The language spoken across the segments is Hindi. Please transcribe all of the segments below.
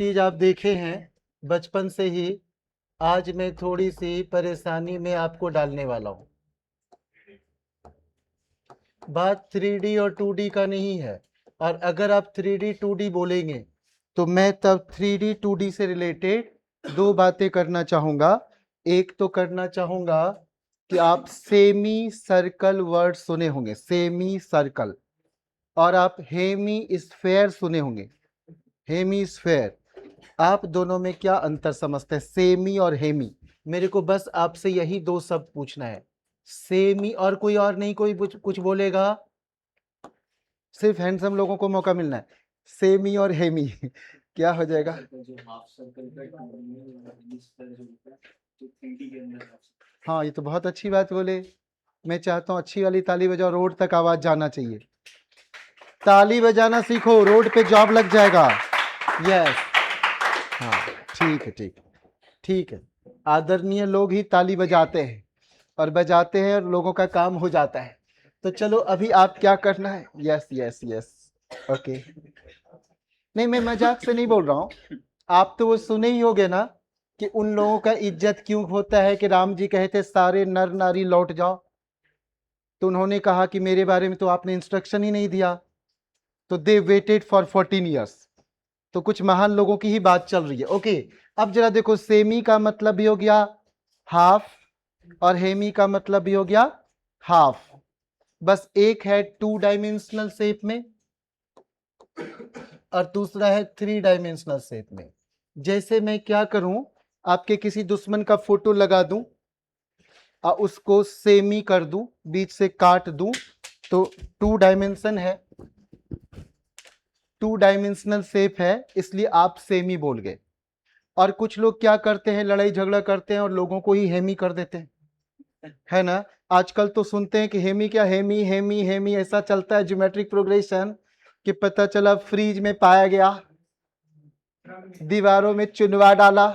चीज आप देखे हैं बचपन से ही। आज मैं थोड़ी सी परेशानी में आपको डालने वाला हूँ। बात 3D और 2D का नहीं है। और अगर आप 3D 2D बोलेंगे तो मैं तब 3D 2D से रिलेटेड दो बातें करना चाहूंगा। एक तो करना चाहूंगा कि आप सेमी सर्कल वर्ड सुने होंगे, सेमी सर्कल, और आप हेमी स्फेयर सुने होंगे, हेमी स्फेयर। आप दोनों में क्या अंतर समझते हैं, सेमी और हेमी? मेरे को बस आपसे यही दो शब्द पूछना है, सेमी, और कोई और नहीं। कोई कुछ बोलेगा? सिर्फ हैंडसम लोगों को मौका मिलना है। सेमी और हेमी क्या हो जाएगा? हाँ, ये तो बहुत अच्छी बात बोले। मैं चाहता हूँ अच्छी वाली ताली बजाओ, रोड तक आवाज जाना चाहिए। ताली बजाना सीखो, रोड पे जॉब लग जाएगा। यस, हाँ, ठीक है, ठीक है, ठीक है। आदरणीय लोग ही ताली बजाते हैं और बजाते हैं और लोगों का काम हो जाता है। तो चलो अभी आप क्या करना है? Yes yes yes, okay. नहीं, मैं मजाक से नहीं बोल रहा हूं। आप तो वो सुने ही होगे ना कि उन लोगों का इज्जत क्यों होता है कि राम जी कहे थे सारे नर नारी लौट जाओ। तो उन्होंने कहा कि मेरे बारे में तो आपने इंस्ट्रक्शन ही नहीं दिया। तो दे वेटेड फॉर 14 ईयर्स। तो कुछ महान लोगों की ही बात चल रही है। ओके, अब जरा देखो, सेमी का मतलब भी हो गया हाफ और हेमी का मतलब भी हो गया हाफ। बस एक है 2 डायमेंशनल शेप में और दूसरा है 3 डायमेंशनल शेप में। जैसे मैं क्या करूं, आपके किसी दुश्मन का फोटो लगा दूं और उसको सेमी कर दूं, बीच से काट दूं, तो 2 डायमेंशन है, 2 डायमेंशनल शेप है, इसलिए आप सेमी बोल गए। और कुछ लोग क्या करते हैं, लड़ाई झगड़ा करते हैं और लोगों को ही हेमी कर देते हैं, है ना? आजकल तो सुनते हैं कि हेमी क्या, हेमी हेमी हेमी ऐसा चलता है ज्योमेट्रिक प्रोग्रेशन कि पता चला फ्रीज में पाया गया, दीवारों में चुनवा डाला,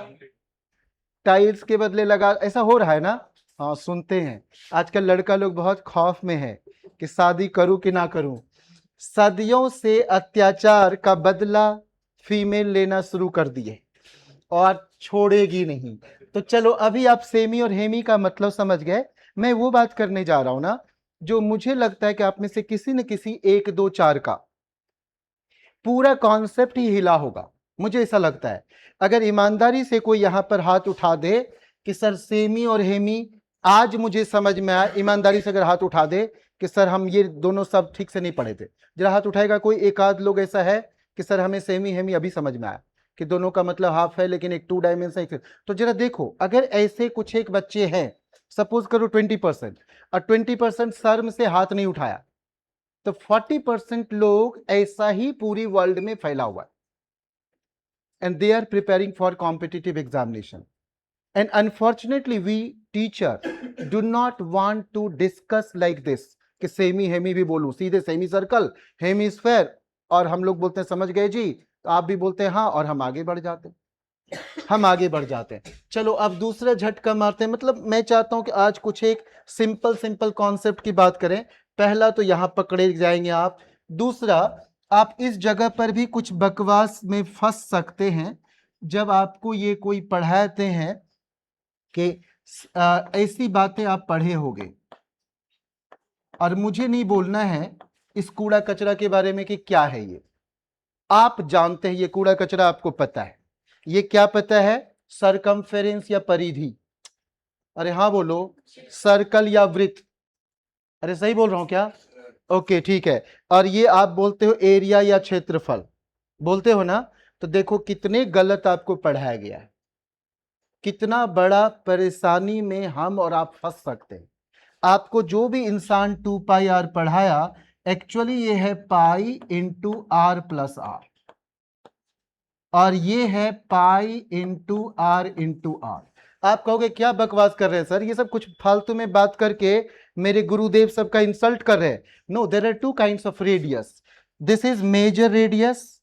टाइल्स के बदले लगा, ऐसा हो रहा है ना? हाँ, सुनते हैं। आजकल लड़का लोग बहुत खौफ में है कि शादी करूं कि ना करूं। सदियों से अत्याचार का बदला फीमेल लेना शुरू कर दिए और छोड़ेगी नहीं। तो चलो अभी आप सेमी और हेमी का मतलब समझ गए। मैं वो बात करने जा रहा हूं ना, जो मुझे लगता है कि आप में से किसी न किसी 1 2 4 का पूरा कॉन्सेप्ट ही हिला होगा, मुझे ऐसा लगता है। अगर ईमानदारी से कोई यहां पर हाथ उठा दे कि सर सेमी और हेमी आज मुझे समझ में आया, ईमानदारी से अगर हाथ उठा दे कि सर हम ये दोनों सब ठीक से नहीं पढ़े थे, जरा हाथ उठाएगा कोई? एक आध लोग ऐसा है कि सर हमें सेमी हेमी अभी समझ में आया कि दोनों का मतलब हाफ है, लेकिन एक 2 डायमेंशन। तो जरा देखो, अगर ऐसे कुछ एक बच्चे हैं, सपोज करो 20%, और 20% शर्म से हाथ नहीं उठाया, तो 40% लोग ऐसा ही पूरी वर्ल्ड में फैला हुआ है, and they are preparing for competitive examination. And unfortunately we teacher do not want to discuss like this कि सेमी हेमी भी बोलूं, सीधे सेमी सर्कल हेमी स्फेयर, और हम लोग बोलते हैं समझ गए जी, तो आप भी बोलते हैं हाँ, और हम आगे बढ़ जाते हैं, हम आगे बढ़ जाते हैं। चलो अब दूसरा झटका मारते हैं। मतलब मैं चाहता हूं कि आज कुछ एक सिंपल सिंपल कॉन्सेप्ट की बात करें। पहला तो यहां पकड़े जाएंगे आप। दूसरा, आप इस जगह पर भी कुछ बकवास में फंस सकते हैं जब आपको ये कोई पढ़ाते हैं कि ऐसी बातें आप पढ़े होंगे और मुझे नहीं बोलना है इस कूड़ा कचरा के बारे में कि क्या है ये। आप जानते हैं ये कूड़ा कचरा, आपको पता है ये क्या पता है? सरकमफेरेंस या परिधि? अरे हाँ बोलो, सर्कल या वृत्त? अरे सही बोल रहा हूं क्या? ओके, ठीक है। और ये आप बोलते हो एरिया या क्षेत्रफल, बोलते हो ना? तो देखो कितने गलत आपको पढ़ाया गया है, कितना बड़ा परेशानी में हम और आप फंस सकते हैं। आपको जो भी इंसान 2 पाई r पढ़ाया, एक्चुअली ये है pi into r plus R, और ये है pi into R into R. आप कहोगे क्या बकवास कर रहे हैं सर, ये सब कुछ फालतू में बात करके मेरे गुरुदेव सबका इंसल्ट कर रहे हैं। No, there are 2 kinds of radius. This is major radius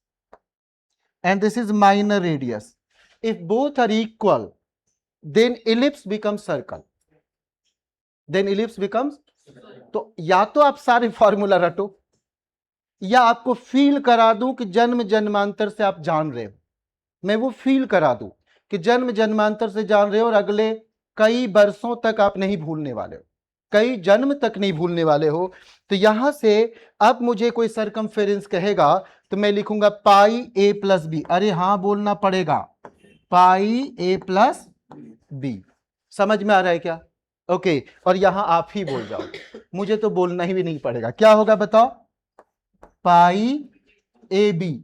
and this is minor radius. If both are equal, then ellipse becomes circle, then ellipse becomes. तो या तो आप सारे फॉर्मूला रटो, या आपको फील करा दूं कि जन्म जन्मांतर से आप जान रहे हो। मैं वो फील करा दूं कि जन्म जन्मांतर से जान रहे हो और अगले कई वर्षों तक आप नहीं भूलने वाले हो, कई जन्म तक नहीं भूलने वाले हो। तो यहां से अब मुझे कोई सरकमफेरेंस कहेगा तो मैं लिखूंगा पाई ए प्लस बी। अरे हाँ बोलना पड़ेगा, पाई ए प्लस बी। समझ में आ रहा है क्या? ओके, और यहां आप ही बोल जाओ, मुझे तो बोलना ही भी नहीं पड़ेगा। क्या होगा बताओ? पाई ए बी।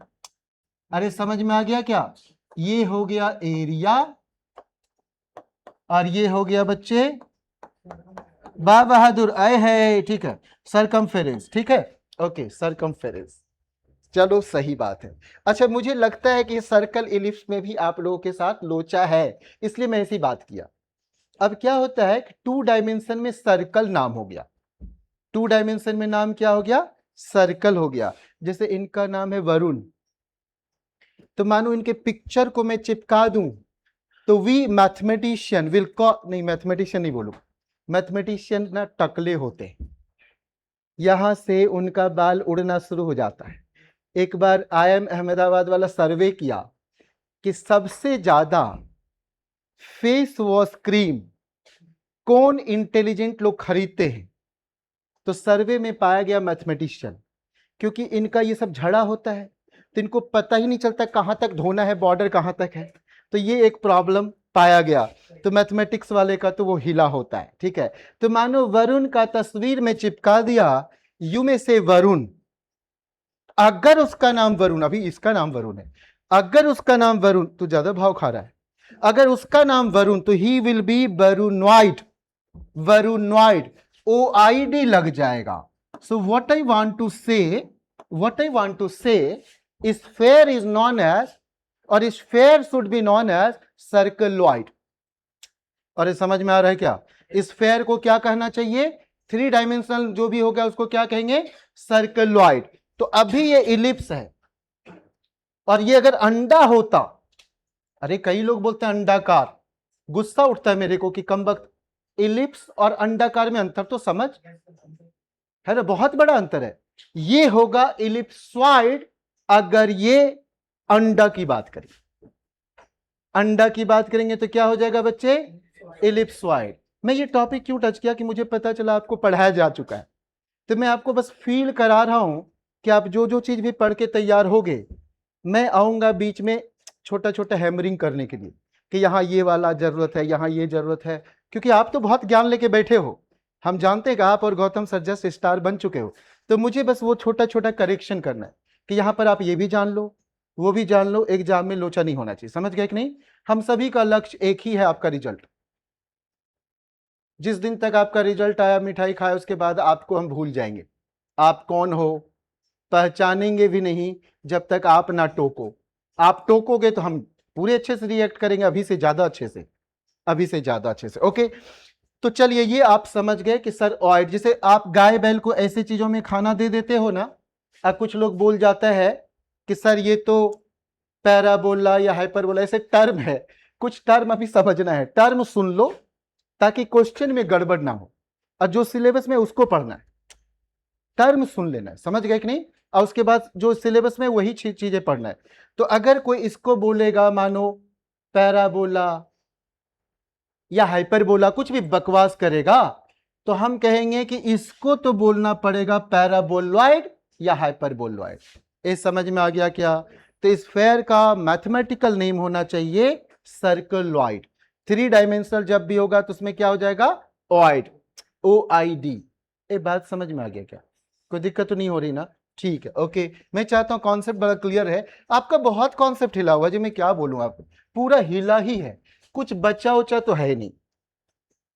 अरे समझ में आ गया क्या? ये हो गया एरिया और ये हो गया बच्चे बा बहादुर आए है, ठीक है, सरकमफेरेंस, ठीक है, ओके सरकमफेरेंस। चलो सही बात है। अच्छा मुझे लगता है कि सर्कल इलिप्स में भी आप लोगों के साथ लोचा है, इसलिए मैं ऐसी बात किया। अब क्या होता है कि 2 डायमेंशन में सर्कल नाम हो गया, 2 डायमेंशन में नाम क्या हो गया? सर्कल हो गया। जैसे इनका नाम है वरुण, तो मानो इनके पिक्चर को मैं चिपका दूं तो वी मैथमेटिशियन विल कॉल, नहीं मैथमेटिशियन नहीं बोलूं, मैथमेटिशियन ना टकले होते हैं, यहां से उनका बाल उड़ना शुरू हो जाता है। एक बार IIM अहमदाबाद वाला सर्वे किया कि सबसे ज्यादा फेस वॉश क्रीम कौन इंटेलिजेंट लोग खरीदते हैं, तो सर्वे में पाया गया मैथमेटिशियन, क्योंकि इनका ये सब झड़ा होता है तो इनको पता ही नहीं चलता कहां तक धोना है, बॉर्डर कहां तक है, तो ये एक प्रॉब्लम पाया गया। तो मैथमेटिक्स वाले का तो वो हिला होता है, ठीक है। तो मानो वरुण का तस्वीर में चिपका दिया, यू में से वरुण, अगर उसका नाम वरुण, अभी इसका नाम वरुण है, अगर उसका नाम वरुण, तो ज्यादा भाव खा रहा है, अगर उसका नाम वरुण तो ही विल बी वरुणॉइड, वरुणॉइड OID लग जाएगा। So what I want to say, what I want to say, sphere is non edge, और sphere should be non edge सर्कलॉइड। और ये समझ में आ रहा है क्या? स्फेयर को क्या कहना चाहिए? 3 डायमेंशनल जो भी होगा उसको क्या कहेंगे? सर्कलॉइड। तो अभी ये इलिप्स है, और ये अगर अंडा होता, अरे कई लोग बोलते हैं अंडाकार, गुस्सा उठता है मेरे को कि कम वक्त, इलिप्स और अंडाकार में अंतर तो समझ है ना, बहुत बड़ा अंतर है। ये होगा इलिप्सॉइड अगर ये अंडा की बात करें, अंडा की बात करेंगे तो क्या हो जाएगा बच्चे? इलिप्सॉइड। मैं ये टॉपिक क्यों टच किया कि मुझे पता चला आपको पढ़ाया जा चुका है, तो मैं आपको बस फील करा रहा हूं कि आप जो जो चीज भी पढ़ के तैयार होगे, मैं आऊंगा बीच में छोटा छोटा हैमरिंग करने के लिए कि यहाँ ये वाला जरूरत है, यहाँ ये जरूरत है, क्योंकि आप तो बहुत ज्ञान लेके बैठे हो, हम जानते हैं कि आप और गौतम सर जस्ट स्टार बन चुके हो, तो मुझे बस वो छोटा छोटा करेक्शन करना है कि यहाँ पर आप ये भी जान लो, वो भी जान लो, एग्जाम में लोचा नहीं होना चाहिए। समझ गए कि नहीं? हम सभी का लक्ष्य एक ही है, आपका रिजल्ट। जिस दिन तक आपका रिजल्ट आया, मिठाई खाए, उसके बाद आपको हम भूल जाएंगे, आप कौन हो पहचानेंगे भी नहीं जब तक आप ना टोको। आप टोकोगे तो हम पूरे अच्छे से रिएक्ट करेंगे, अभी से ज्यादा अच्छे से, अभी से ज्यादा अच्छे से। ओके, तो चलिए ये आप समझ गए कि सर ऑइड, जैसे आप गाय बैल को ऐसी चीजों में खाना दे देते हो ना, अब कुछ लोग बोल जाता है कि सर ये तो पैराबोला या हाइपरबोला, ऐसे टर्म है, कुछ टर्म अभी समझना है, टर्म सुन लो ताकि क्वेश्चन में गड़बड़ ना हो, और जो सिलेबस में उसको पढ़ना है, टर्म सुन लेना है, समझ गए कि नहीं? और उसके बाद जो सिलेबस में वही चीजें पढ़ना है। तो अगर कोई इसको बोलेगा, मानो पैराबोला या हाइपरबोला, कुछ भी बकवास करेगा, तो हम कहेंगे कि इसको तो बोलना पड़ेगा पैराबोलॉइड या हाइपरबोलॉइड। ये समझ में आ गया क्या? तो इस फेयर का मैथमेटिकल नेम होना चाहिए सर्कलॉइड। 3 डायमेंशनल जब भी होगा तो उसमें क्या हो जाएगा? ऑइड, OID। ये बात समझ में आ गया क्या? कोई दिक्कत तो नहीं हो रही ना? ठीक है, ओके। मैं चाहता हूं कॉन्सेप्ट बड़ा क्लियर है, आपका बहुत कॉन्सेप्ट हिला हुआ जी, मैं क्या बोलूं, आपको पूरा हिला ही है, कुछ बचा उचा तो है नहीं।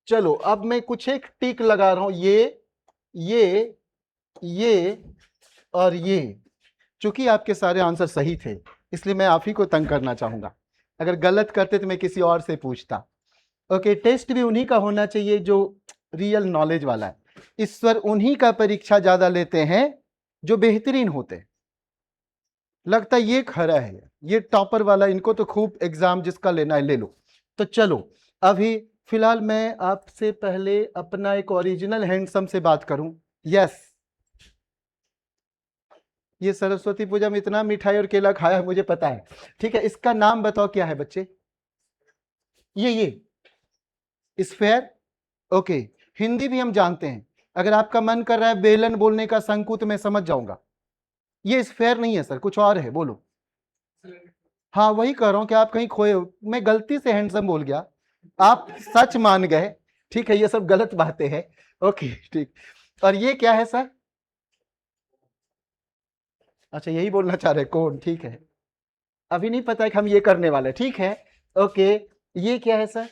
चलो अब मैं कुछ एक टिक लगा रहा हूं, ये और ये, चूंकि आपके सारे आंसर सही थे इसलिए मैं आप ही को तंग करना चाहूंगा, अगर गलत करते तो मैं किसी और से पूछता। ओके, टेस्ट भी उन्हीं का होना चाहिए जो रियल नॉलेज वाला है, ईश्वर उन्हीं का परीक्षा ज्यादा लेते हैं जो बेहतरीन होते हैं। लगता है ये खरा है, ये टॉपर वाला, इनको तो खूब एग्जाम जिसका लेना है ले लो। तो चलो अभी फिलहाल मैं आपसे पहले अपना एक ओरिजिनल हैंडसम से बात करूं। यस ये सरस्वती पूजा में इतना मिठाई और केला खाया है मुझे पता है। ठीक है, इसका नाम बताओ क्या है बच्चे? ये स्फेयर। ओके, हिंदी भी हम जानते हैं। अगर आपका मन कर रहा है बेलन बोलने का शंकु तो मैं समझ जाऊंगा। ये स्फेयर नहीं है सर, कुछ और है, बोलो। हाँ वही कह रहा हूं कि आप कहीं खोए हो। मैं गलती से हैंडसम बोल गया, आप सच मान गए। ठीक है, ये सब गलत बातें हैं। ओके ठीक। और ये क्या है सर? अच्छा यही बोलना चाह रहे कौन? ठीक है, अभी नहीं पता है कि हम ये करने वाले। ठीक है ओके, ये क्या है सर?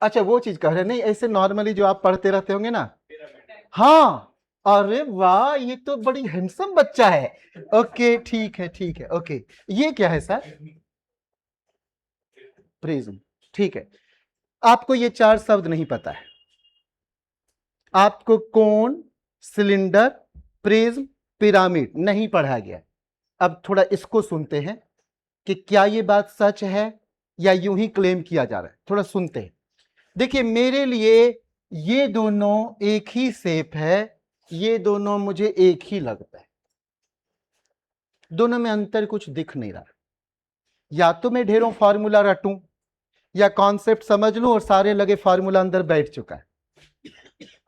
अच्छा वो चीज कह रहे हैं, नहीं ऐसे नॉर्मली जो आप पढ़ते रहते होंगे ना। हाँ, अरे वाह, ये तो बड़ी हैंडसम बच्चा है। ओके ठीक है ठीक है ओके। ये क्या है सर? प्रिज्म। ठीक है, आपको ये चार शब्द नहीं पता है। आपको कोन, सिलेंडर, प्रिज्म, पिरामिड नहीं पढ़ा गया। अब थोड़ा इसको सुनते हैं कि क्या ये बात सच है या यूं ही क्लेम किया जा रहा है। थोड़ा सुनते हैं। देखिए मेरे लिए ये दोनों एक ही शेप है, ये दोनों मुझे एक ही लगता है। दोनों में अंतर कुछ दिख नहीं रहा। या तो मैं ढेरों फार्मूला रटूं या कॉन्सेप्ट समझ लूं और सारे लगे फार्मूला अंदर बैठ चुका है।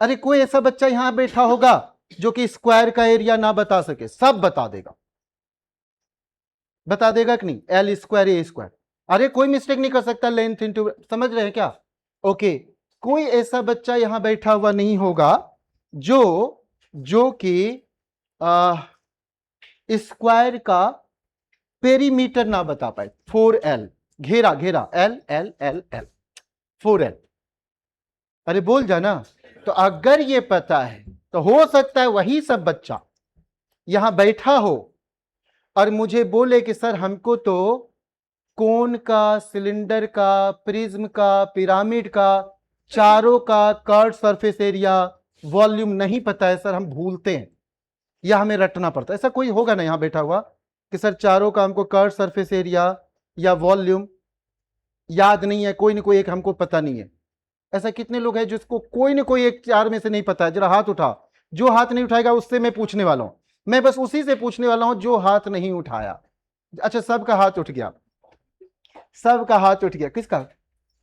अरे कोई ऐसा बच्चा यहां बैठा होगा जो कि स्क्वायर का एरिया ना बता सके? सब बता देगा। बता देगा कि नहीं? L square A square. अरे कोई मिस्टेक नहीं कर सकता लेंथ इंटू, समझ रहे हैं क्या? ओके, कोई ऐसा बच्चा यहां बैठा हुआ नहीं होगा जो कि स्क्वायर का पेरीमीटर ना बता पाए। 4L घेरा घेरा, L L L L 4L। अरे बोल जाना। तो अगर ये पता है तो हो सकता है वही सब बच्चा यहां बैठा हो और मुझे बोले कि सर हमको तो कोन का, सिलेंडर का, प्रिज्म का, पिरामिड का, चारों का कर्व सरफेस एरिया, वॉल्यूम नहीं पता है सर, हम भूलते हैं या हमें रटना पड़ता है। ऐसा कोई होगा ना यहां बैठा हुआ कि सर चारों का हमको कर्व सरफेस एरिया या वॉल्यूम याद नहीं है, कोई ना कोई एक हमको पता नहीं है। ऐसा कितने लोग हैं जिसको कोई ना कोई एक चार में से नहीं पता है? जरा हाथ उठा। जो हाथ नहीं उठाएगा उससे मैं पूछने वाला हूं, मैं बस उसी से पूछने वाला हूं जो हाथ नहीं उठाया। अच्छा सबका हाथ उठ गया, सबका हाथ उठ गया। किसका?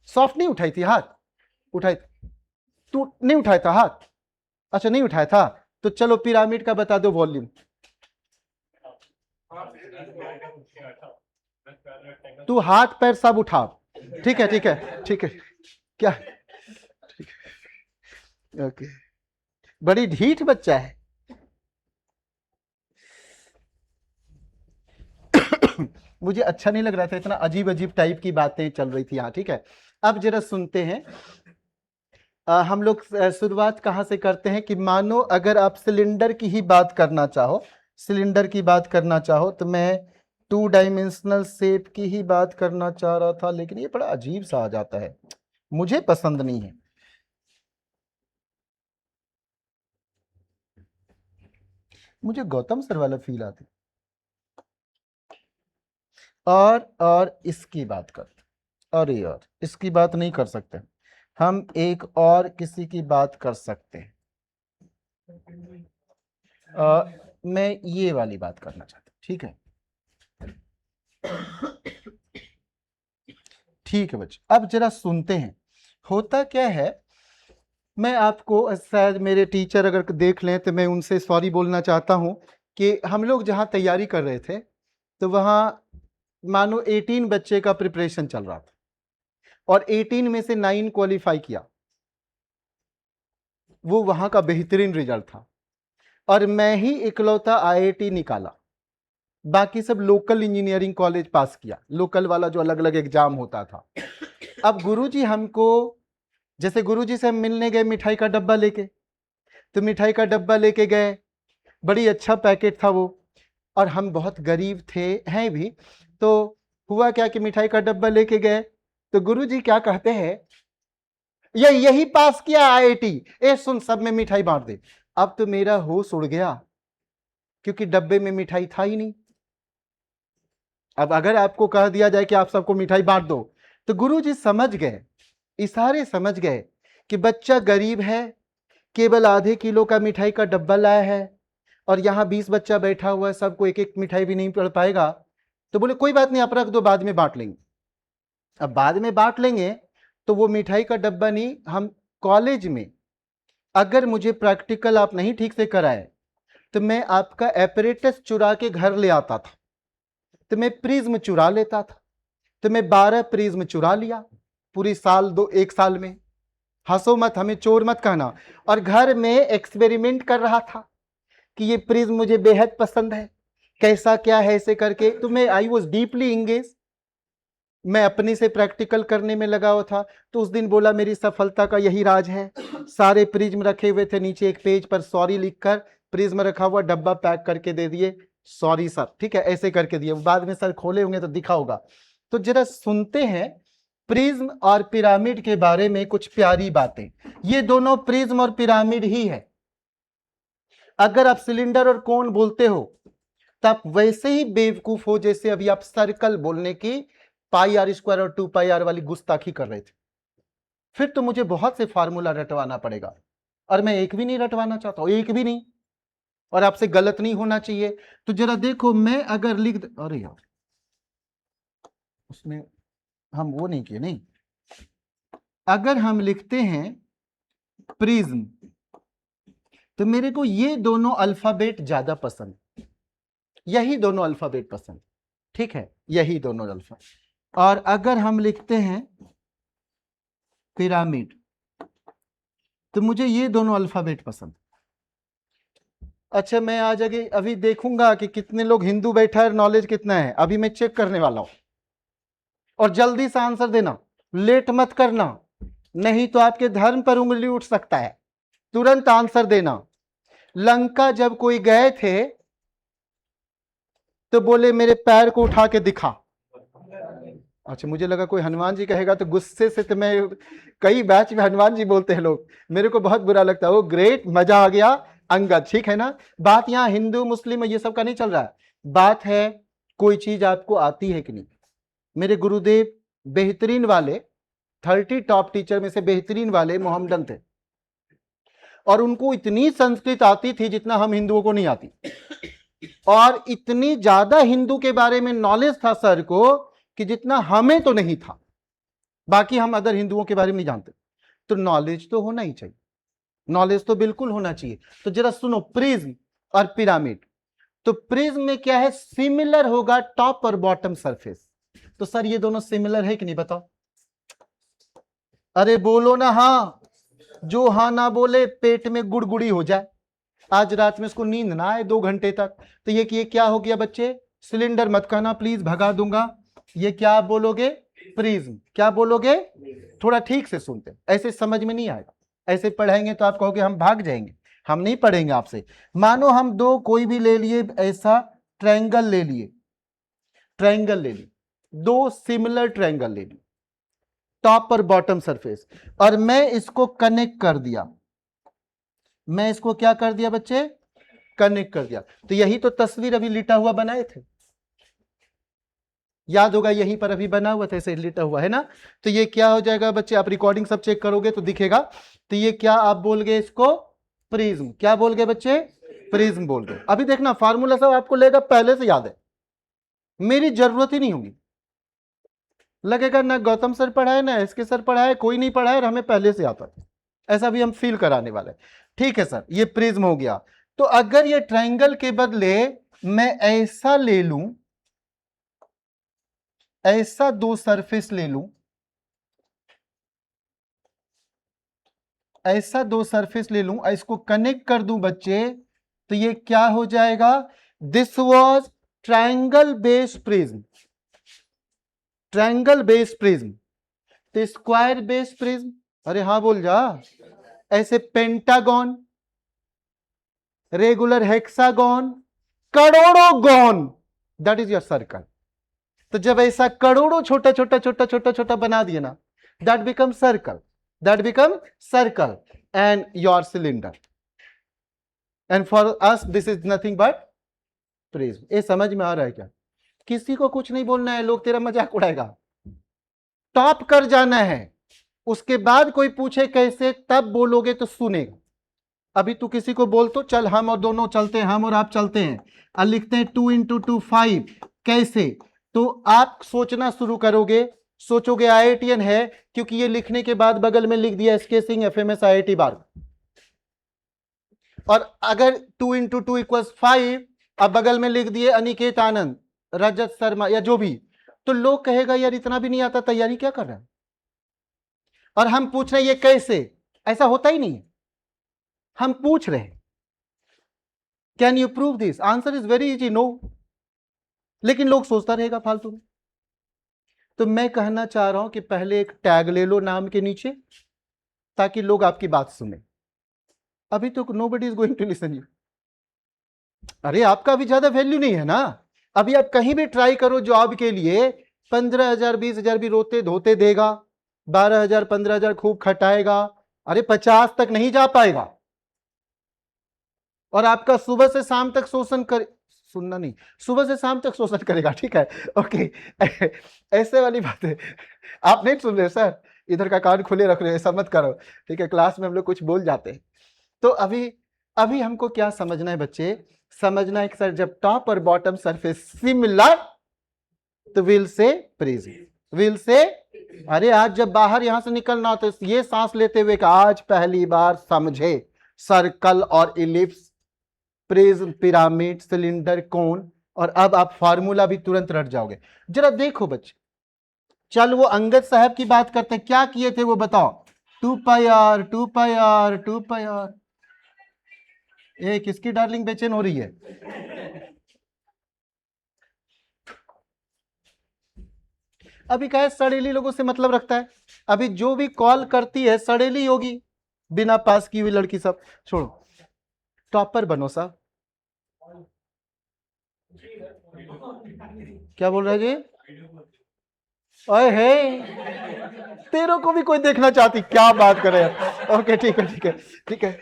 सॉफ्ट नहीं उठाई थी हाथ? उठाई तू नहीं उठाया था हाथ? अच्छा नहीं उठाया था, तो चलो पिरामिड का बता दो वॉल्यूम। तू हाथ पैर सब उठा। ठीक है ठीक है ठीक है। क्या? ठीक है ओके, बड़ी ढीठ बच्चा है। मुझे अच्छा नहीं लग रहा था, इतना अजीब अजीब टाइप की बातें चल रही थी यहाँ। ठीक है, अब जरा सुनते हैं। हम लोग शुरुआत कहाँ से करते हैं कि मानो अगर आप सिलेंडर की ही बात करना चाहो, सिलेंडर की बात करना चाहो तो मैं 2 डायमेंशनल शेप की ही बात करना चाह रहा था, लेकिन ये बड़ा अजीब सा आ जाता है, मुझे पसंद नहीं है। मुझे गौतम सर वाला फील आती। और इसकी बात करते, अरे यार इसकी बात नहीं कर सकते हम, एक और किसी की बात कर सकते हैं। मैं ये वाली बात करना चाहता हूं। ठीक है ठीक है बच्चे, अब जरा सुनते हैं। होता क्या है, मैं आपको शायद मेरे टीचर अगर देख लें तो मैं उनसे सॉरी बोलना चाहता हूं कि हम लोग जहां तैयारी कर रहे थे तो वहां मानो 18 बच्चे का प्रिपरेशन चल रहा था और 18 में से 9 क्वालिफाई किया। वो वहां का बेहतरीन रिजल्ट था और मैं ही इकलौता आईआईटी निकाला। बाकी सब लोकल इंजीनियरिंग कॉलेज पास किया, लोकल वाला जो अलग अलग एग्जाम होता था। अब गुरुजी हमको, जैसे गुरुजी से हम मिलने गए मिठाई का डब्बा लेके, तो मिठाई का डब्बा लेके गए, बड़ी अच्छा पैकेट था वो, और हम बहुत गरीब थे हैं भी। तो हुआ क्या कि मिठाई का डब्बा लेके गए तो गुरुजी क्या कहते हैं, यही पास किया आईआईटी, ए सुन सब में मिठाई बांट दे। अब तो मेरा होश उड़ गया क्योंकि डब्बे में मिठाई था ही नहीं। अब अगर आपको कह दिया जाए कि आप सबको मिठाई बांट दो, तो गुरुजी समझ गए, इशारे समझ गए कि बच्चा गरीब है, केवल आधे किलो का मिठाई का डब्बा लाया है और यहाँ 20 बच्चा बैठा हुआ है, सबको एक एक मिठाई भी नहीं पड़ पाएगा। तो बोले कोई बात नहीं, आप रख दो, बाद में बांट लेंगे। अब बाद में बांट लेंगे तो वो मिठाई का डब्बा नहीं, हम कॉलेज में अगर मुझे प्रैक्टिकल आप नहीं ठीक से कराए तो मैं आपका एपरेटस चुरा के घर ले आता था, तो मैं प्रिज्म चुरा लेता था, तो मैं 12 प्रिज्म चुरा लिया पूरी साल, 1 साल में। हंसो मत, हमें चोर मत कहना। और घर में एक्सपेरिमेंट कर रहा था कि ये प्रिज्म मुझे बेहद पसंद है, कैसा क्या है ऐसे करके। तो मैं आई वॉज डीपली इंगेज, मैं अपने से प्रैक्टिकल करने में लगा हुआ था। तो उस दिन बोला मेरी सफलता का यही राज है, सारे प्रिज्म रखे हुए थे, नीचे एक पेज पर सॉरी लिखकर प्रिज्म रखा हुआ, डब्बा पैक करके दे दिए, सॉरी सर, ठीक है, ऐसे करके दिए। बाद में सर खोले होंगे तो दिखा होगा। तो जरा सुनते हैं प्रिज्म और पिरामिड के बारे में कुछ प्यारी बातें। ये दोनों प्रिज्म और पिरामिड ही है। अगर आप सिलेंडर और कोन बोलते हो तो आप वैसे ही बेवकूफ हो जैसे अभी आप सर्कल बोलने की पाई आर स्क्वायर और 2 पाई आर वाली गुस्ताखी कर रहे थे। फिर तो मुझे बहुत से फार्मूला रटवाना पड़ेगा, और मैं एक भी नहीं रटवाना चाहता हूं, एक भी नहीं, और आपसे गलत नहीं होना चाहिए। तो जरा देखो, मैं अगर लिख अरे यार उसमें हम वो नहीं किए, नहीं, अगर हम लिखते हैं प्रिज्म तो मेरे को ये दोनों अल्फाबेट ज्यादा पसंद, यही दोनों अल्फाबेट पसंद, ठीक है, यही दोनों अल्फा। और अगर हम लिखते हैं पिरामिड तो मुझे ये दोनों अल्फाबेट पसंद। अच्छा, मैं आज आगे अभी देखूंगा कि कितने लोग हिंदू बैठा है, नॉलेज कितना है, अभी मैं चेक करने वाला हूं। और जल्दी से आंसर देना, लेट मत करना, नहीं तो आपके धर्म पर उंगली उठ सकता है। तुरंत आंसर देना। लंका जब कोई गए थे तो बोले मेरे पैर को उठा के दिखा। अच्छा, मुझे लगा कोई हनुमान जी कहेगा, तो गुस्से से तो मैं, कई बैच में हनुमान जी बोलते हैं लोग, मेरे को बहुत बुरा लगता है। वो ग्रेट, मजा आ गया, अंगद, ठीक है ना। बात यहां हिंदू मुस्लिम ये सब का नहीं चल रहा है, बात है कोई चीज आपको आती है कि नहीं। मेरे गुरुदेव बेहतरीन वाले 30 टॉप टीचर में से बेहतरीन वाले मोहम्मदन थे, और उनको इतनी संस्कृत आती थी जितना हम हिंदुओं को नहीं आती, और इतनी ज्यादा हिंदू के बारे में नॉलेज था सर को कि जितना हमें तो नहीं था। बाकी हम अदर हिंदुओं के बारे में नहीं जानते। तो नॉलेज तो होना ही चाहिए, नॉलेज तो बिल्कुल होना चाहिए। तो जरा सुनो, प्रिज्म और पिरामिड। तो प्रिज्म में क्या है, सिमिलर होगा टॉप और बॉटम सरफेस। तो सर ये दोनों सिमिलर है कि नहीं, बताओ। अरे बोलो ना हाँ, जो हाँ ना बोले पेट में गुड़गुड़ी हो जाए, आज रात में इसको नींद ना आए 2 घंटे तक। तो ये क्या हो गया बच्चे, सिलेंडर मत कहना प्लीज, भगा दूंगा। ये क्या आप बोलोगे, प्रिज्म। क्या बोलोगे, थोड़ा ठीक से सुनते, ऐसे समझ में नहीं आएगा, ऐसे पढ़ाएंगे तो आप कहोगे हम भाग जाएंगे, हम नहीं पढ़ेंगे आपसे। मानो हम दो कोई भी ले लिए, ऐसा ट्रायंगल ले लिए, ट्रायंगल ले लिए, 2 सिमिलर ट्रायंगल ले लिए, टॉप और बॉटम सरफेस, और मैं इसको कनेक्ट कर दिया। मैं इसको क्या कर दिया बच्चे, कनेक्ट कर दिया। तो यही तो तस्वीर अभी लिटा हुआ बनाए थे, याद होगा, यहीं पर अभी बना हुआ था, ऐसे लिटा हुआ है ना। तो ये क्या हो जाएगा बच्चे, आप रिकॉर्डिंग सब चेक करोगे तो दिखेगा। तो ये क्या आप बोल गए इसको, प्रिज्म। क्या बोल गए बच्चे, प्रिज्म बोल गए। अभी देखना फार्मूला सब आपको लेगा, पहले से याद है, मेरी जरूरत ही नहीं होगी। लगेगा ना गौतम सर पढ़ाए ना एसके सर पढ़ाए, कोई नहीं पढ़ाए और हमें पहले से आता है, ऐसा भी हम फील कराने वाले। ठीक है सर, ये प्रिज्म हो गया। तो अगर ये ट्रायंगल के बदले मैं ऐसा ले लूं, ऐसा 2 सरफेस ले लूं, ऐसा 2 सरफेस ले लूं, इसको कनेक्ट कर दूं बच्चे, तो ये क्या हो जाएगा, this was triangle based prism, triangle based prism. तो स्क्वायर बेस्ड प्रिज्म, अरे हाँ बोल जा, ऐसे पेंटागन, रेगुलर हेक्सागन, करोड़ों gone, that is your circle. तो जब ऐसा करोड़ों छोटा छोटा छोटा छोटा छोटा बना दिए ना, that become circle, that become circle and your cylinder. And for us this is nothing but prism. ये समझ में आ रहा है क्या, किसी को कुछ नहीं बोलना है, लोग तेरा मजाक उड़ाएगा, टॉप कर जाना है, उसके बाद कोई पूछे कैसे, तब बोलोगे तो सुनेगा। अभी तू किसी को बोल तो चल हम और दोनों चलते हैं, हम और आप चलते हैं, और लिखते हैं 2 × 2 5, कैसे? तो आप सोचना शुरू करोगे, सोचोगे IITian है, क्योंकि ये लिखने के बाद बगल में लिख दिया SK सिंह FMS IIT बार। और अगर 2 × 2 = 5, अब बगल में लिख दिए अनिकेत आनंद, रजत शर्मा या जो भी, तो लोग कहेगा यार इतना भी नहीं आता, तैयारी क्या कर रहा है? और हम पूछ रहे हैं ये कैसे? ऐसा होता ही नहीं। हम पूछ रहे हैं can you prove this, answer is very easy, no. लेकिन लोग सोचता रहेगा फालतू में। तो मैं कहना चाह रहा हूं कि पहले एक टैग ले लो नाम के नीचे, ताकि लोग आपकी बात सुने। अभी तो nobody is going to listen you. अरे आपका अभी ज्यादा वैल्यू नहीं है ना। अभी आप कहीं भी ट्राई करो जॉब के लिए, 15,000 20,000 भी रोते धोते देगा, 12,000 15,000 खूब खटाएगा, अरे 50 तक नहीं जा पाएगा। और आपका सुबह से शाम तक शोषण कर, सुनना नहीं, सुबह से शाम तक शोषण करेगा, ठीक है, ओके। ऐसे वाली बात है, आप नहीं सुन रहे सर, इधर का कान खुले रख रहे हैं, ऐसा मत करो, ठीक है। क्लास में हम लोग कुछ बोल जाते हैं। तो अभी हमको क्या समझना है बच्चे? समझना है कि सर जब टॉप और बॉटम सरफेस सिमिलर तो will say prism, will say. अरे आज जब बाहर यहां से निकलना हो तो ये सांस लेते हुए कि आज पहली बार समझे सर्कल और इलिप्स, प्रिज्म, पिरामिड, सिलेंडर, कोन, और अब आप फार्मूला भी तुरंत रट जाओगे। जरा देखो बच्चे, चल वो अंगद साहब की बात करते हैं, क्या किए थे वो बताओ। 2πr 2πr 2πr। ए किसकी डार्लिंग बेचैन हो रही है? अभी कहे सड़ेली लोगों से मतलब रखता है। अभी जो भी कॉल करती है सड़ेली होगी, बिना पास की हुई लड़की सब। छोड़ो, टॉपर बनो साहब। क्या बोल रहे जी? ओए हे, तेरों को भी कोई देखना चाहती, क्या बात कर रहे हैं? ओके ठीक है ठीक है ठीक है।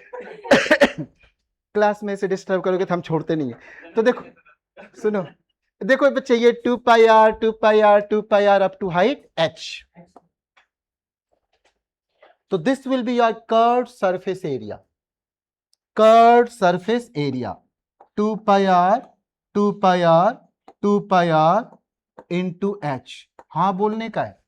क्लास में से डिस्टर्ब करोगे तो हम छोड़ते नहीं है। तो देखो सुनो, देखो बच्चे, ये 2πr 2πr 2πr up to height h। तो this will be your curved surface area, curved surface area 2πr 2πr 2πr into h। हाँ बोलने का है,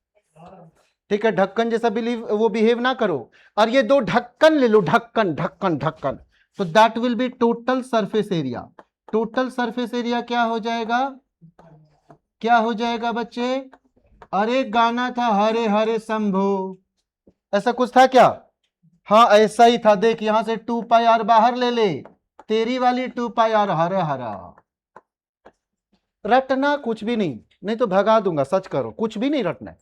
ठीक है। ढक्कन जैसा वो बिहेव ना करो। और ये दो ढक्कन ले लो, ढक्कन ढक्कन ढक्कन। तो that will be total surface area. Total surface area क्या हो जाएगा? क्या हो जाएगा बच्चे? अरे गाना था हरे हरे शंभो, ऐसा कुछ था क्या? हाँ ऐसा ही था। देख यहां से 2πr बाहर ले ले, तेरी वाली 2πr हरे हरा। रटना कुछ भी नहीं, नहीं तो भगा दूंगा, सच करो, कुछ भी नहीं रटना है।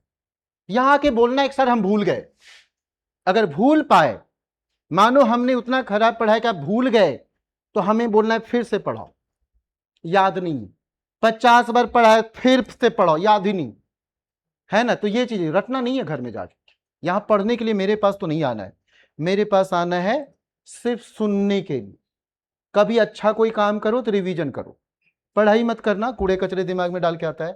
यहां आके बोलना एक सर हम भूल गए। अगर भूल पाए, मानो हमने उतना खराब पढ़ाया कि आप भूल गए, तो हमें बोलना है फिर से पढ़ाओ, याद नहीं। 50 बार पढ़ाए फिर से पढ़ो, याद ही नहीं है ना। तो ये चीज रटना नहीं है घर में जाके। यहां पढ़ने के लिए मेरे पास तो नहीं आना है, मेरे पास आना है सिर्फ सुनने के लिए। कभी अच्छा कोई काम करो तो रिवीजन करो, पढ़ाई मत करना, कूड़े कचरे दिमाग में डाल के आता है।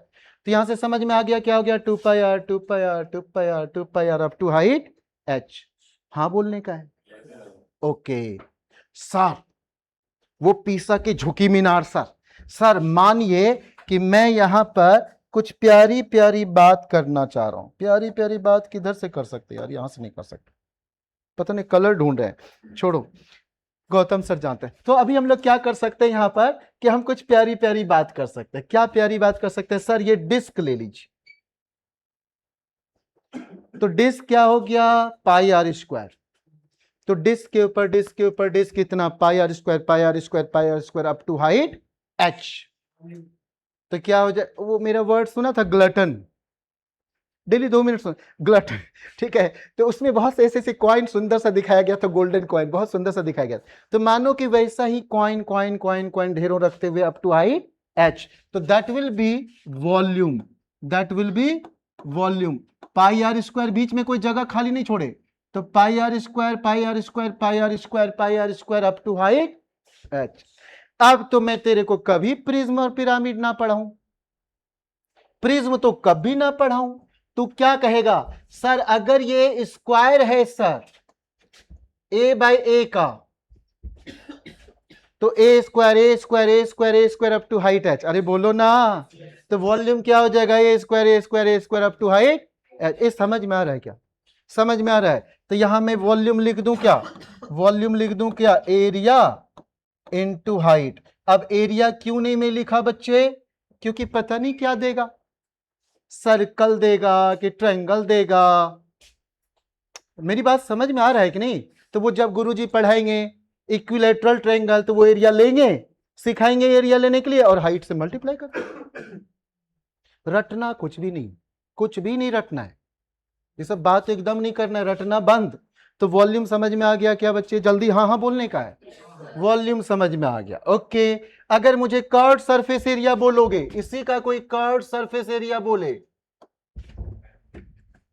तो यहां से समझ में आ गया क्या हो गया? 2πr 2πr 2πr 2πr up to height h। हाँ बोलने का है, ओके। सर वो पीसा की झुकी मीनार, सर मानिए कि मैं यहां पर कुछ प्यारी प्यारी बात करना चाह रहा हूं। प्यारी प्यारी बात किधर से कर सकते यार? यहां से नहीं कर सकते, पता नहीं कलर ढूंढ रहे हैं, छोड़ो, गौतम सर जानते हैं। तो अभी हम लोग क्या कर सकते हैं यहां पर कि हम कुछ प्यारी प्यारी बात कर सकते हैं। क्या प्यारी बात कर सकते हैं? सर ये डिस्क ले लीजिए। तो डिस्क क्या हो गया? πr²। तो डिस्क के ऊपर डिस्क के ऊपर डिस्क कितना? πr² πr² πr² up to height h। तो क्या हो जाए? वो मेरा वर्ड सुना था ग्लटन, डेली 2 मिनट सुन, ग्लटन, ठीक है। तो उसमें बहुत से ऐसे कॉइन सुंदर सा दिखाया गया था, गोल्डन कॉइन बहुत सुंदर सा दिखाया गया। तो मानो कि वैसा ही कॉइन कॉइन कॉइन कॉइन ढेरों रखते हुए अप टू हाइट h। तो that will be volume, that will be volume. πr² बीच में कोई जगह खाली नहीं छोड़े, तो πr² πr² πr² πr² up to height h। अब तो मैं तेरे को कभी प्रिज्म और पिरामिड ना पढ़ाऊं, प्रिज्म तो कभी ना पढ़ाऊं, तू क्या कहेगा? सर अगर ये स्क्वायर है सर a/a का, तो A square A square A square A square up to height H. अरे बोलो ना, तो वॉल्यूम क्या हो जाएगा? A square A square A square up to height H. ये समझ में आ रहा है क्या? समझ में आ रहा है? तो यहां मैं वॉल्यूम लिख दूं क्या? वॉल्यूम लिख दूं क्या? Area into height. अब एरिया क्यों नहीं मैं लिखा बच्चे? क्योंकि पता नहीं क्या देगा, सर्कल देगा कि ट्रायंगल देगा। मेरी बात समझ में आ रहा है कि नहीं? तो वो जब गुरुजी पढ़ाएंगे इक्विलैटरल ट्रायंगल तो वो एरिया लेंगे, सिखाएंगे एरिया लेने के लिए और हाइट से मल्टीप्लाई कर। रटना कुछ भी नहीं, कुछ भी नहीं रटना है, ये सब बात एकदम नहीं करना है, रटना बंद। तो वॉल्यूम समझ में आ गया क्या बच्चे? जल्दी हाँ हाँ बोलने का है। वॉल्यूम समझ में आ गया, ओके। अगर मुझे कर्व्ड सरफेस एरिया बोलोगे, इसी का कोई कर्व्ड सरफेस एरिया बोले,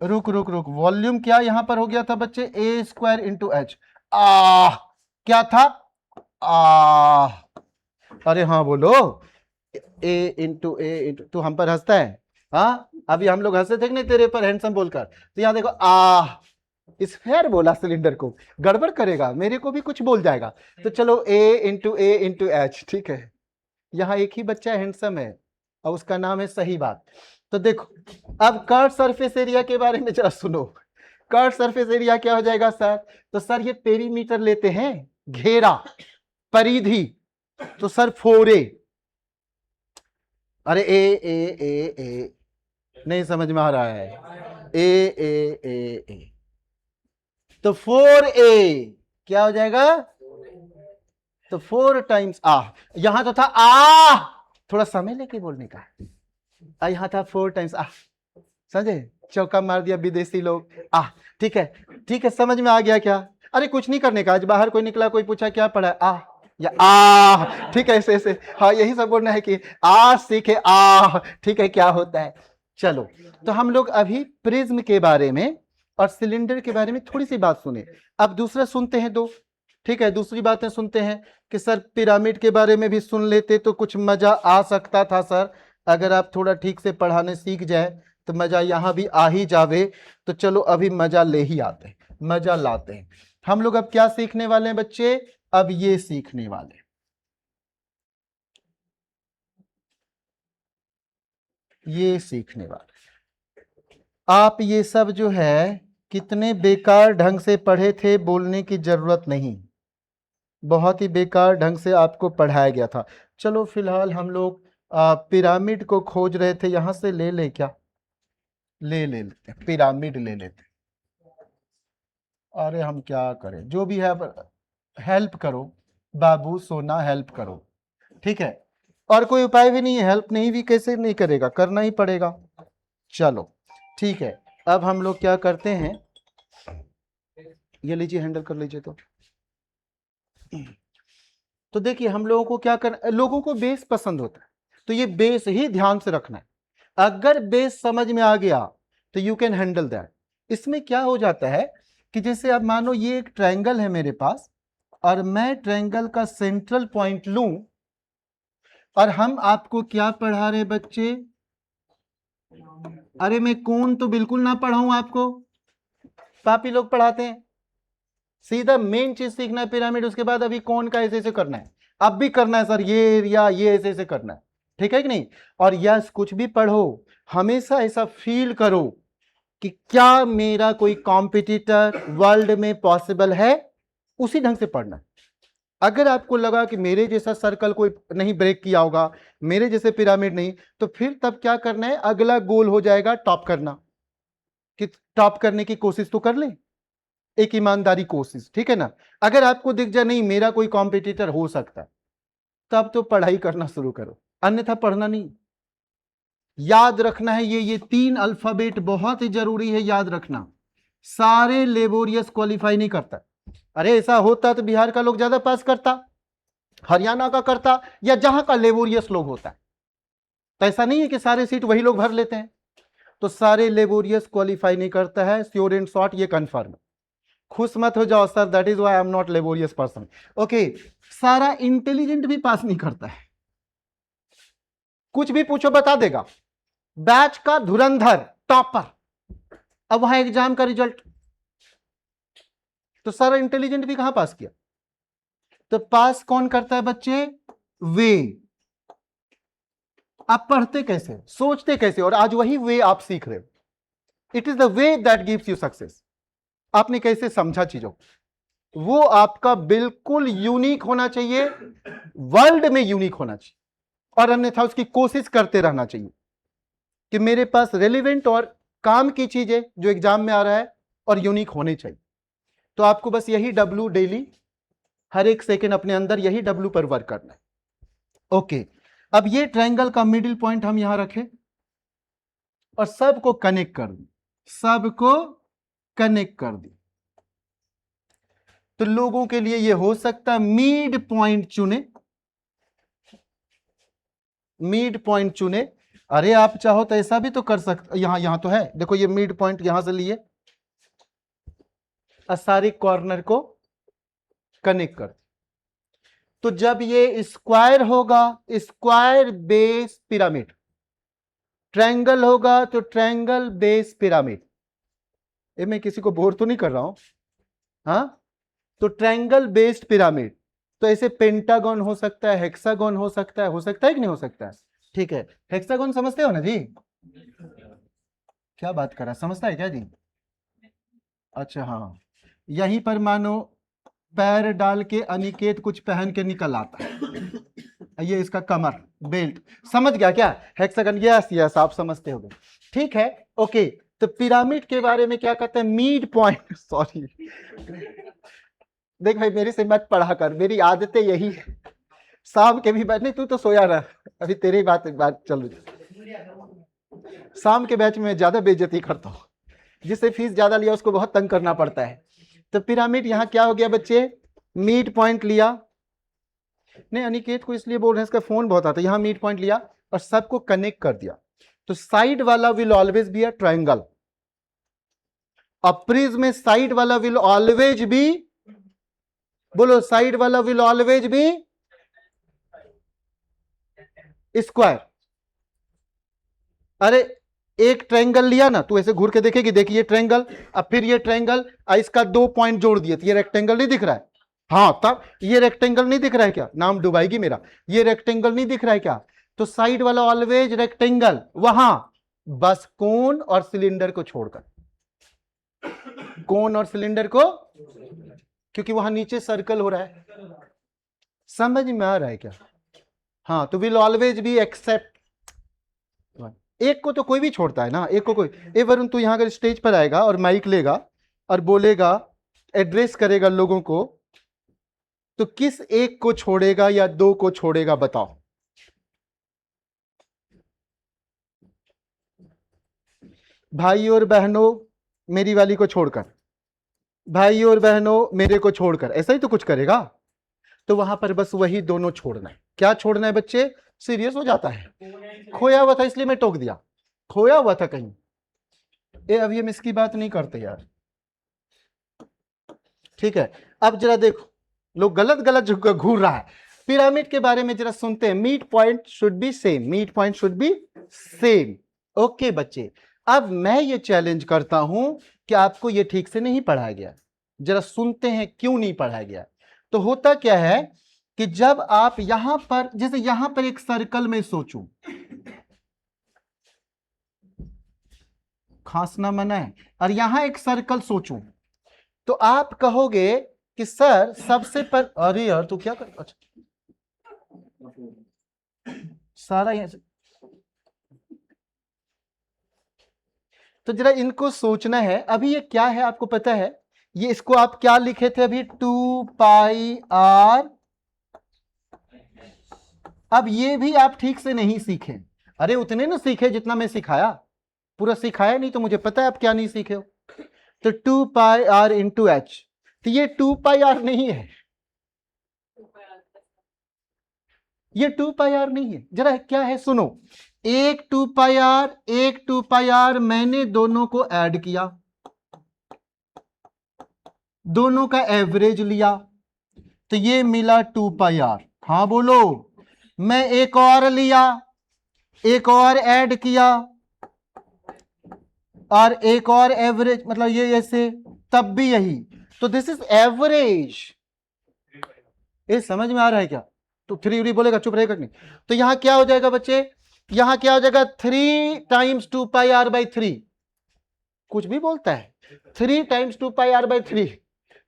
रुक रुक रुक, वॉल्यूम क्या यहां पर हो गया था बच्चे? ए स्क्वायर इंटू एच। क्या था? अरे हाँ बोलो, ए इंटू ए इंटू, तू हम पर हंसता है? हाँ, अभी हम लोग हंसे थे कि नहीं तेरे पर हैंडसम बोलकर? तो यहां देखो इस फेयर बोला सिलेंडर को, गड़बड़ करेगा, मेरे को भी कुछ बोल जाएगा। तो चलो ए इंटू एच, ठीक है। यहां एक ही बच्चा हैंडसम है और उसका नाम है सही बात। तो देखो, अब कर्व सरफेस एरिया के बारे में जरा सुनो। कर्व सरफेस एरिया क्या हो जाएगा सर? तो सर ये पेरीमीटर लेते हैं, घेरा, परिधि, तो सर 4a। अरे ए नहीं समझ में आ रहा है? ए तो 4a क्या हो जाएगा? तो 4 टाइम्स यहां तो था थोड़ा समय लेके बोलने का, यहां था 4 टाइम्स समझे? चौका मार दिया विदेशी लोग। ठीक है ठीक है, समझ में आ गया क्या? अरे कुछ नहीं करने का, आज बाहर कोई निकला, कोई पूछा क्या पढ़ा या ठीक है, ऐसे ऐसे, हाँ यही सब बोलना है कि सीखे ठीक है क्या होता है। चलो, तो हम लोग अभी प्रिज्म के बारे में और सिलेंडर के बारे में थोड़ी सी बात सुने। अब दूसरा सुनते हैं दो, ठीक है, दूसरी बातें सुनते हैं कि सर पिरामिड के बारे में भी सुन लेते तो कुछ मजा आ सकता था सर, अगर आप थोड़ा ठीक से पढ़ाने सीख जाए तो मजा यहां भी आ ही जावे। तो चलो अभी मजा ले ही आते हैं, मजा लाते हैं। हम लोग अब क्या सीखने वाले हैं बच्चे? अब ये सीखने वाले, ये सीखने वाले। आप ये सब जो है कितने बेकार ढंग से पढ़े थे, बोलने की जरूरत नहीं, बहुत ही बेकार ढंग से आपको पढ़ाया गया था। चलो फिलहाल हम लोग पिरामिड को खोज रहे थे, यहां से ले ले क्या? ले लेते, पिरामिड ले लेते। अरे हम क्या करें, जो भी है हेल्प करो बाबू सोना, हेल्प करो, ठीक है। और कोई उपाय भी नहीं है, हेल्प नहीं भी कैसे नहीं करेगा, करना ही पड़ेगा। चलो ठीक है, अब हम लोग क्या करते हैं, ये लीजिए हैंडल कर लीजिए। तो देखिए हम लोगों को क्या करना, लोगों को बेस पसंद होता है, तो ये बेस ही ध्यान से रखना है। अगर बेस समझ में आ गया तो यू कैन हैंडल दैट। इसमें क्या हो जाता है कि जैसे अब मानो ये एक ट्रायंगल है मेरे पास और मैं ट्रायंगल का सेंट्रल पॉइंट लूं, और हम आपको क्या पढ़ा रहे बच्चे? अरे मैं कोण तो बिल्कुल ना पढ़ाऊं आपको, पापी लोग पढ़ाते हैं। सीधा मेन चीज सीखना है पिरामिड, उसके बाद अभी कोण का ऐसे ऐसे करना है, अब भी करना है सर ये एरिया ये ऐसे ऐसे करना है, ठीक है कि नहीं? और यस कुछ भी पढ़ो हमेशा ऐसा फील करो कि क्या मेरा कोई कॉम्पिटिटर वर्ल्ड में पॉसिबल है, उसी ढंग से पढ़ना है। अगर आपको लगा कि मेरे जैसा सर्कल कोई नहीं ब्रेक किया होगा, मेरे जैसे पिरामिड नहीं, तो फिर तब क्या करना है, अगला गोल हो जाएगा टॉप करना, कि टॉप करने की कोशिश तो कर ले, एक ईमानदारी कोशिश, ठीक है ना? अगर आपको दिख जाए नहीं मेरा कोई कॉम्पिटिटर हो सकता है, तब तो पढ़ाई करना शुरू करो, अन्यथा पढ़ना नहीं। याद रखना है ये 3 अल्फाबेट बहुत ही जरूरी है याद रखना। सारे लेबोरियस क्वालिफाई नहीं करता। अरे ऐसा होता तो बिहार का लोग ज्यादा पास करता, हरियाणा का करता, या जहां का लेबोरियस लोग होता है। तो ऐसा नहीं है कि सारे सीट वही लोग भर लेते हैं, तो सारे लेबोरियस क्वालिफाई नहीं करता है, श्योर एंड शॉर्ट ये कंफर्म। खुश मत हो जाओ sir, that is why I am not laborious person, okay. सारा इंटेलिजेंट भी पास नहीं करता है, कुछ भी पूछो बता देगा। बैच का धुरंधर टॉपर, अब वहां एग्जाम का रिजल्ट, तो सारा इंटेलिजेंट भी कहां पास किया? तो पास कौन करता है बच्चे? वे। आप पढ़ते कैसे, सोचते कैसे, और आज वही वे आप सीख रहे हो। It is the way that gives you success. आपने कैसे समझा चीजों, वो आपका बिल्कुल यूनिक होना चाहिए, वर्ल्ड में यूनिक होना चाहिए, और अन्यथा उसकी कोशिश करते रहना चाहिए कि मेरे पास रेलिवेंट और काम की चीजें जो एग्जाम में आ रहा है और यूनिक होने चाहिए। तो आपको बस यही डब्ल्यू डेली, हर एक सेकेंड अपने अंदर यही डब्ल्यू पर वर्क करना है। ओके, अब ये ट्रायंगल का मिडिल पॉइंट हम यहां रखें और सबको कनेक्ट कर दी, सबको कनेक्ट कर दी। तो लोगों के लिए ये हो सकता है मिड पॉइंट चुने, मिड पॉइंट चुने। अरे आप चाहो तो ऐसा भी तो कर सकते, यहां तो है, देखो ये मिड पॉइंट यहां से लिए और सारे कॉर्नर को कनेक्ट कर। तो जब ये स्क्वायर होगा, स्क्वायर बेस पिरामिड, ट्रायंगल होगा तो ट्रायंगल बेस पिरामिड। ये मैं किसी को बोर तो नहीं कर रहा हूं, हाँ? तो ट्रायंगल बेस्ड पिरामिड, तो ऐसे पेंटागन हो सकता है, हेक्सागन हो सकता है, कि नहीं हो सकता है? ठीक है, हेक्सागन समझते हो ना जी? क्या बात कर रहा है, समझता है क्या जी? अच्छा हाँ, यहीं पर मानो पैर डाल के अनिकेत कुछ पहन के निकल आता है, ये इसका कमर बेल्ट, समझ गया क्या हेक्सागन? यस यस, आप समझते होगे, ठीक है। ओके, तो पिरामिड के बारे में क्या कहते हैं? मिड पॉइंट सॉरी, देख भाई मेरे से मत पढ़ा कर, मेरी आदतें यही है, शाम के भी बैठ, नहीं तू तो सोया रहा, अभी तेरी बात चल रही। शाम के बैच में ज्यादा बेइज्जती करता हूँ, जिससे फीस ज्यादा लिया उसको बहुत तंग करना पड़ता है। तो पिरामिड यहाँ क्या हो गया बच्चे? मिड पॉइंट लिया, नहीं अनिकेत को इसलिए बोल रहे हैं, इसका फोन बहुत आता है। यहाँ मिड पॉइंट लिया और सबको कनेक्ट कर दिया। तो साइड वाला will always be a triangle, prism में साइड वाला विल ऑलवेज बी, बोलो साइड वाला विल ऑलवेज बी स्क्वायर। अरे एक ट्रायंगल लिया ना, तू ऐसे घूर के देखेगी, देखिए ट्रायंगल, अब फिर ये ट्रायंगल, इसका 2 पॉइंट जोड़ दिए तो ये रेक्टेंगल नहीं दिख रहा है? हाँ, तब ये रेक्टेंगल नहीं दिख रहा है क्या? नाम डुबाएगी मेरा, ये रेक्टेंगल नहीं दिख रहा है क्या? तो साइड वाला ऑलवेज रेक्टेंगल, वहां बस कोन और सिलेंडर को छोड़कर, कोन और सिलेंडर को, क्योंकि वहां नीचे सर्कल हो रहा है, समझ में आ रहा है क्या? हाँ, तो विल ऑलवेज बी एक्सेप्ट, एक को तो कोई भी छोड़ता है ना, एक को कोई। ए वरुण, तू यहां अगर स्टेज पर आएगा और माइक लेगा और बोलेगा, एड्रेस करेगा लोगों को, तो किस एक को छोड़ेगा या 2 को छोड़ेगा बताओ? भाई और बहनों मेरी वाली को छोड़कर, भाई और बहनों मेरे को छोड़कर, ऐसा ही तो कुछ करेगा। तो वहां पर बस वही दोनों छोड़ना है। क्या छोड़ना है बच्चे? सीरियस हो जाता है, खोया हुआ था इसलिए मैं टोक दिया, खोया हुआ था कहीं। अभी हम इसकी बात नहीं करते यार, ठीक है। अब जरा देखो, लोग गलत गलत घूर रहा है। पिरामिड के बारे में जरा सुनते हैं। Mid point should be same, mid point should be same. Okay बच्चे, अब मैं ये चैलेंज करता हूं कि आपको ये ठीक से नहीं पढ़ाया गया, जरा सुनते हैं क्यों नहीं पढ़ाया गया। तो होता क्या है कि जब आप यहां पर, जैसे यहां पर एक सर्कल में सोचूं, खांसना मना है, और यहां एक सर्कल सोचूं, तो आप कहोगे कि सर सबसे पर, अरे यार तू क्या कर, अच्छा सारा यहां से, तो जरा इनको सोचना है। अभी ये क्या है आपको पता है? ये इसको आप क्या लिखे थे अभी? 2πr। अब ये भी आप ठीक से नहीं सीखे। अरे उतने ना सीखे जितना मैं सिखाया, पूरा सिखाया नहीं, तो मुझे पता है आप क्या नहीं सीखे हो। तो 2πr इंटू एच, तो ये 2πr नहीं है, ये 2πr नहीं है। जरा क्या है सुनो, एक 2πr, एक 2πr, मैंने दोनों को ऐड किया, दोनों का एवरेज लिया, तो ये मिला 2πr। हाँ बोलो, मैं एक और लिया, एक और ऐड किया, और एक और एवरेज, मतलब ये ऐसे, तब भी यही, तो दिस इज एवरेज। ये समझ में आ रहा है क्या? तो 3 उरी बोलेगा, चुप रहेगा नहीं। तो यहां क्या हो जाएगा बच्चे, यहां क्या हो जाएगा, 3 टाइम्स 2 पाई आर बाई 3, कुछ भी बोलता है, 3 times 2 pi R by 3,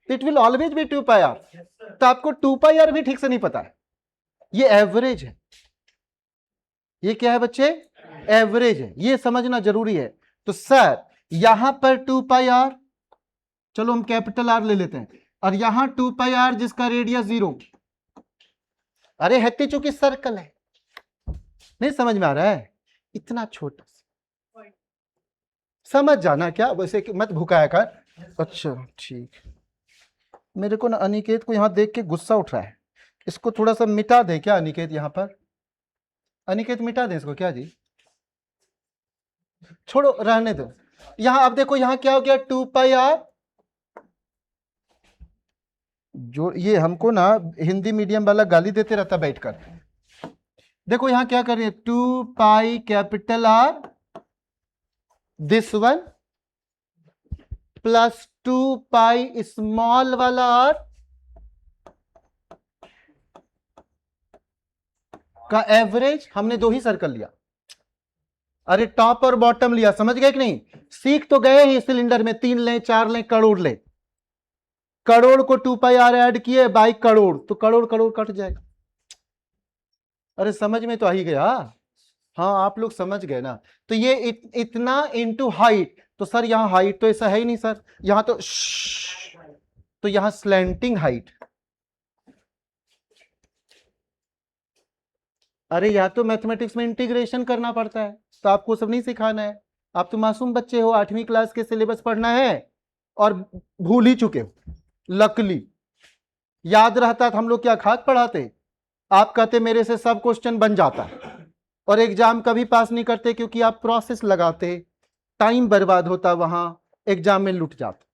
it will always be 2 pi R. तो आपको 2 पाई आर भी ठीक से नहीं पता है, ये एवरेज है। ये क्या है बच्चे, एवरेज है, ये समझना जरूरी है। तो सर यहां पर 2 पाई आर, चलो हम कैपिटल आर ले लेते हैं, और यहां 2 पाई आर जिसका रेडियस 0। अरे हेत्ती चूंकि सर्कल है, नहीं समझ में आ रहा है, इतना छोटा, समझ जाना क्या, वैसे मत भुकाया कर। अच्छा ठीक, मेरे को ना अनिकेत को यहां देख के गुस्सा उठ रहा है, इसको थोड़ा सा मिटा दे क्या अनिकेत, यहां पर अनिकेत मिटा दे इसको क्या जी, छोड़ो रहने दो। यहां अब देखो, यहां क्या हो गया, 2 पाई आर, जो ये हमको ना हिंदी मीडियम वाला गाली देते रहता बैठकर। देखो यहां क्या कर रहे हैं, 2 pi capital R this one plus 2 pi small वाला आर का एवरेज, हमने 2 ही सर्कल लिया, अरे टॉप और बॉटम लिया, समझ गए कि नहीं? सीख तो गए ही सिलेंडर में, 3 लें 4 लें करोड़ ले, करोड़ को 2 पाई आर ऐड किए बाई करोड़, तो करोड़ करोड़ कट जाएगा। अरे समझ में तो आ ही गया, हाँ आप लोग समझ गए ना। तो ये इतना इंटू हाइट, तो सर यहां हाइट तो ऐसा है ही नहीं सर, यहां तो यहां स्लैंटिंग हाइट। अरे या तो मैथमेटिक्स में इंटीग्रेशन करना पड़ता है, तो आपको सब नहीं सिखाना है, आप तो मासूम बच्चे हो, 8वीं क्लास के सिलेबस पढ़ना है और भूल ही चुके हो। लकली याद रहता तो हम लोग क्या खाक पढ़ाते, आप कहते मेरे से सब क्वेश्चन बन जाता, और एग्जाम कभी पास नहीं करते क्योंकि आप प्रोसेस लगाते, टाइम बर्बाद होता, वहां एग्जाम में लुट जाते,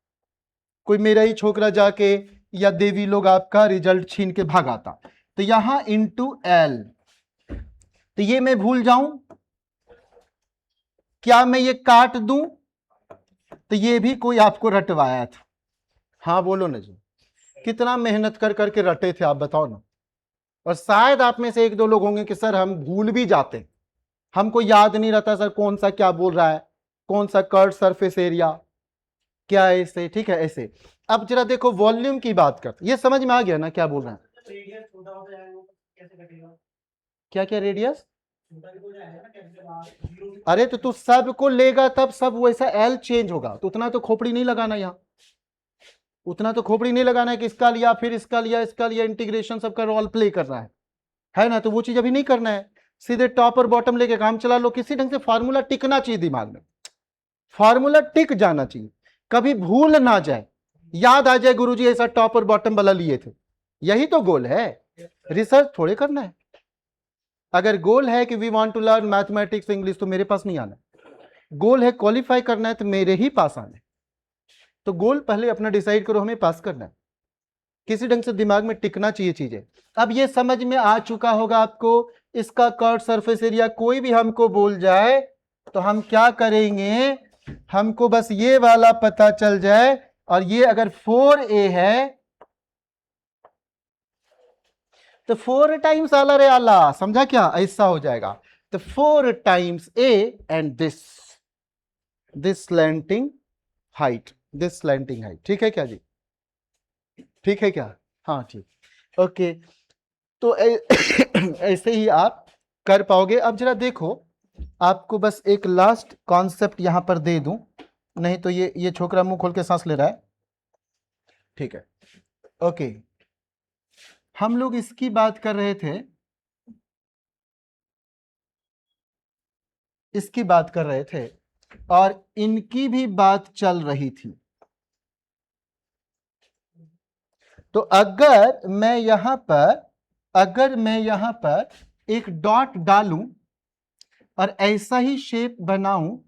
कोई मेरा ही छोकरा जाके या देवी लोग आपका रिजल्ट छीन के भागाता। तो यहां इंटू एल, तो ये मैं भूल जाऊं क्या, मैं ये काट दूं, तो ये भी कोई आपको रटवाया था, हाँ बोलो ना जी, कितना मेहनत कर करके रटे थे आप बताओ ना। और शायद आप में से 1-2 लोग होंगे कि सर हम भूल भी जाते, हमको याद नहीं रहता सर कौन सा क्या बोल रहा है, कौन सा कर्व सरफेस एरिया क्या, ऐसे ठीक है ऐसे। अब जरा देखो वॉल्यूम की बात कर, ये समझ में आ गया ना क्या बोल रहे हैं, क्या क्या रेडियस, अरे तो तू सबको लेगा तब सब वैसा एल चेंज होगा, तो उतना तो खोपड़ी नहीं लगाना, यहां उतना तो खोपड़ी नहीं लगाना है कि इसका लिया फिर इसका लिया इसका लिया, इंटीग्रेशन सबका रोल प्ले करना है ना, तो वो चीज अभी नहीं करना है, सीधे टॉप और बॉटम लेके काम चला लो। किसी ढंग से फार्मूला टिकना चाहिए दिमाग में, फार्मूला टिक जाना चाहिए, कभी भूल ना जाए, याद आ जाए गुरुजी ऐसा टॉप और बॉटम वाला लिए थे, यही तो गोल है, रिसर्च थोड़े करना है। अगर गोल है कि we want to learn mathematics English, तो मेरे पास नहीं आना, गोल है क्वालिफाई करना है तो मेरे ही पास आना है। तो गोल पहले अपना डिसाइड करो, हमें पास करना है, किसी ढंग से दिमाग में टिकना चाहिए चीजें। अब ये समझ में आ चुका होगा आपको, इसका कर्व सरफेस एरिया कोई भी हमको बोल जाए तो हम क्या करेंगे, हमको बस ये वाला पता चल जाए, और ये अगर 4a है तो 4 टाइम्स आला रे आला, समझा क्या, ऐसा हो जाएगा। तो 4 times a and this slanting height, this slanting height, ठीक है क्या जी, ठीक है क्या, हाँ ठीक ओके। तो ऐसे ही आप कर पाओगे। अब जरा देखो, आपको बस एक लास्ट कॉन्सेप्ट यहां पर दे दूं, नहीं तो ये छोकरा मुंह खोल के सांस ले रहा है, ठीक है ओके। हम लोग इसकी बात कर रहे थे, इसकी बात कर रहे थे, और इनकी भी बात चल रही थी। तो अगर मैं यहां पर एक डॉट डालूं और ऐसा ही शेप बनाऊं,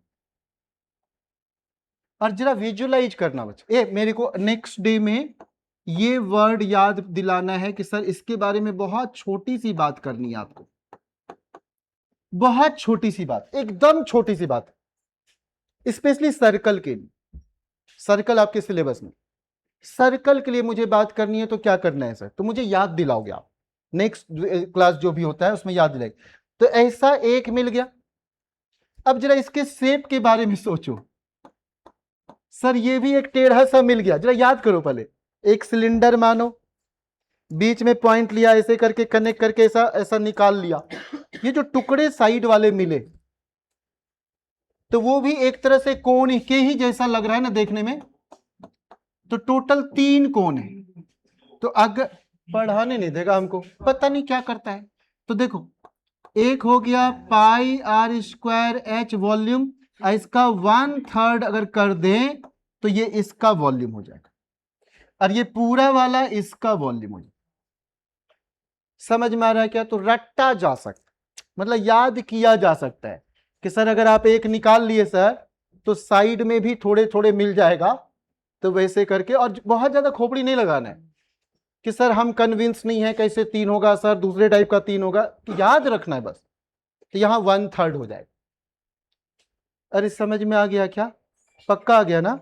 और जरा विजुलाइज करना बच्चे, मेरे को नेक्स्ट डे में ये वर्ड याद दिलाना है कि सर इसके बारे में बहुत छोटी सी बात करनी है आपको, बहुत छोटी सी बात, एकदम छोटी सी बात, स्पेशली सर्कल के लिए, सर्कल आपके सिलेबस में, सर्कल के लिए मुझे बात करनी है तो क्या करना है सर, तो मुझे याद दिलाओगे आप, नेक्स्ट क्लास जो भी होता है उसमें याद दिलाएगी। तो ऐसा एक मिल गया। अब जरा इसके शेप के बारे में सोचो सर, ये भी एक टेढ़ा सा मिल गया, जरा याद करो पहले। एक सिलेंडर मानो, बीच में पॉइंट लिया, ऐसे करके कनेक्ट करके ऐसा ऐसा निकाल लिया, ये जो टुकड़े साइड वाले मिले तो वो भी एक तरह से कोण के ही जैसा लग रहा है ना देखने में। तो टोटल 3 कोण है। तो अगर पढ़ाने नहीं देगा हमको, पता नहीं क्या करता है। तो देखो, एक हो गया पाई आर स्क्वायर एच वॉल्यूम, इसका 1/3 अगर कर दें तो ये इसका वॉल्यूम हो जाएगा, और ये पूरा वाला इसका वॉल्यूम हो जाएगा। समझ में आ रहा है क्या? तो रट्टा जा सकता, मतलब याद किया जा सकता है कि सर अगर आप एक निकाल लिए सर तो साइड में भी थोड़े थोड़े मिल जाएगा। तो वैसे करके, और बहुत ज्यादा खोपड़ी नहीं लगाना है कि सर हम कन्विंस नहीं है कैसे 3 होगा सर, दूसरे टाइप का 3 होगा, तो याद रखना है बस। तो यहां 1/3 हो जाएगा। अरे समझ में आ गया क्या? पक्का आ गया ना?